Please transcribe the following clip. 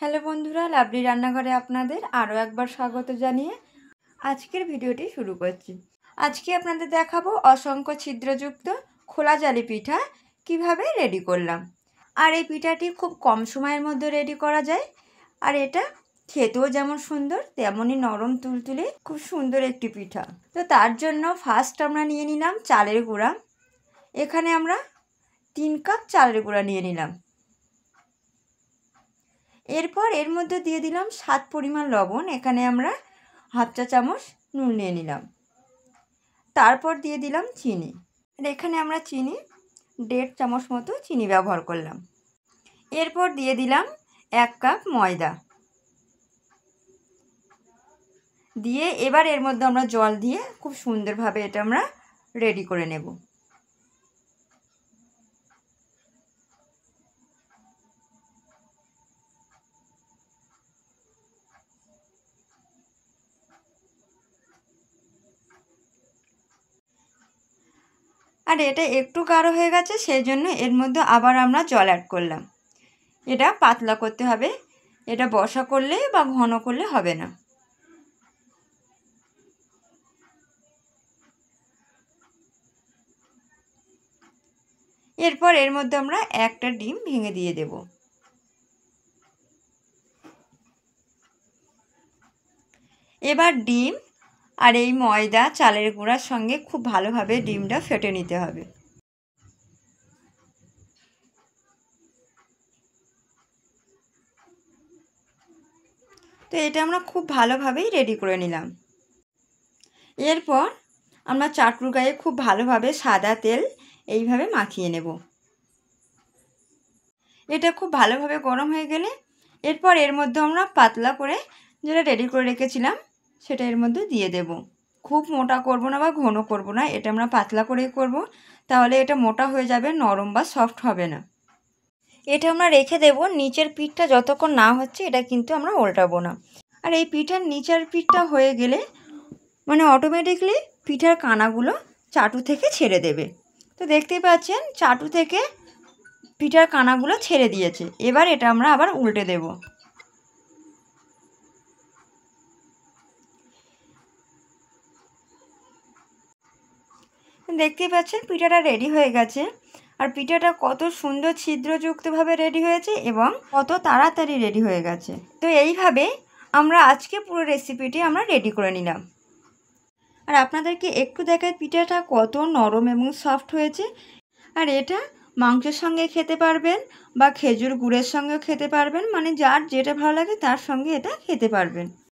Hello বন্ধুরা, lovely রান্নাঘরে আপনাদের আরও একবার স্বাগত জানিয়ে আজকের ভিডিওটি শুরু করছি। আজকে আপনাদের দেখাবো অসংখ্য ছিদ্রযুক্ত খোলা জালি পিঠা কিভাবে রেডি করলাম। আর এই পিঠাটি খুব কম সময়ের মধ্যে রেডি করা যায়। আর এটা খেতেও যেমন সুন্দর তেমনই নরম তুলতুলে খুব সুন্দর একটি পিঠা। তো তার জন্য ফার্স্ট আমরা নিয়ে নিলাম চালের গুঁড়া। এখানে আমরা 3 কাপ চালের গুঁড়া নিয়ে নিলাম। এরপর এর মধ্যে দিয়ে দিলাম স্বাদ পরিমাণ লবণ। এখানে আমরা হাফ চা চামচ নুন নিয়ে নিলাম। তারপর দিয়ে দিলাম চিনি। আর এখানে আমরা চিনি 1.5 চামচ মতো চিনি ব্যবহার করলাম। এরপর দিয়ে দিলাম 1 কাপ ময়দা দিয়ে এবার এর মধ্যে আমরা জল দিয়ে খুব সুন্দরভাবে এটা আমরা রেডি করে নেব। আর এটা একটু গাঢ় হয়ে গেছে, সেই জন্য এর মধ্যে আবার আমরা জল অ্যাড করলাম। এটা পাতলা করতে হবে, এটা বসা করলে বা ঘন করলে হবে না। এরপর এর মধ্যে আমরা একটা ডিম ভেঙে দিয়ে দেব। এবার ডিম আর এই ময়দা চালের গুঁড়ার সঙ্গে খুব ভালোভাবে ডিমটা ফেটে নিতে হবে। তো এটা আমরা খুব ভালোভাবেই রেডি করে নিলাম। এরপর আমরা চাটুর গায়ে খুব ভালোভাবে সাদা তেল এইভাবে মাখিয়ে নেব। এটা খুব ভালোভাবে গরম হয়ে গেলে এরপর এর মধ্যে আমরা পাতলা করে যেটা রেডি করে রেখেছিলাম সেটা এর মধ্যে দিয়ে দেব। খুব মোটা করব না বা ঘন করব না, এটা আমরা পাতলা করেই করব, তাহলে এটা মোটা হয়ে যাবে, নরম বা সফট হবে না। এটা আমরা রেখে দেব। নিচের পিঠটা যতক্ষণ না হচ্ছে এটা কিন্তু আমরা উল্টাবো না। আর এই পিঠার নিচের পিঠটা হয়ে গেলে মানে অটোমেটিকলি পিঠার কানাগুলো চাটু থেকে ছেড়ে দেবে। তো দেখতেই পাচ্ছেন চাটু থেকে পিঠার কানাগুলো ছেড়ে দিয়েছে। এবার এটা আমরা আবার উল্টে দেব। দেখতেই পাচ্ছেন পিঠাটা রেডি হয়ে গেছে। আর পিঠাটা কত সুন্দর ছিদ্রযুক্তভাবে রেডি হয়েছে এবং কত তাড়াতাড়ি রেডি হয়ে গেছে। তো এইভাবে আমরা আজকে পুরো রেসিপিটি আমরা রেডি করে নিলাম। আর আপনাদেরকে একটু দেখায় পিঠাটা কত নরম এবং সফট হয়েছে। আর এটা মাংসের সঙ্গে খেতে পারবেন বা খেজুর গুড়ের সঙ্গেও খেতে পারবেন, মানে যার যেটা ভালো লাগে তার সঙ্গে এটা খেতে পারবেন।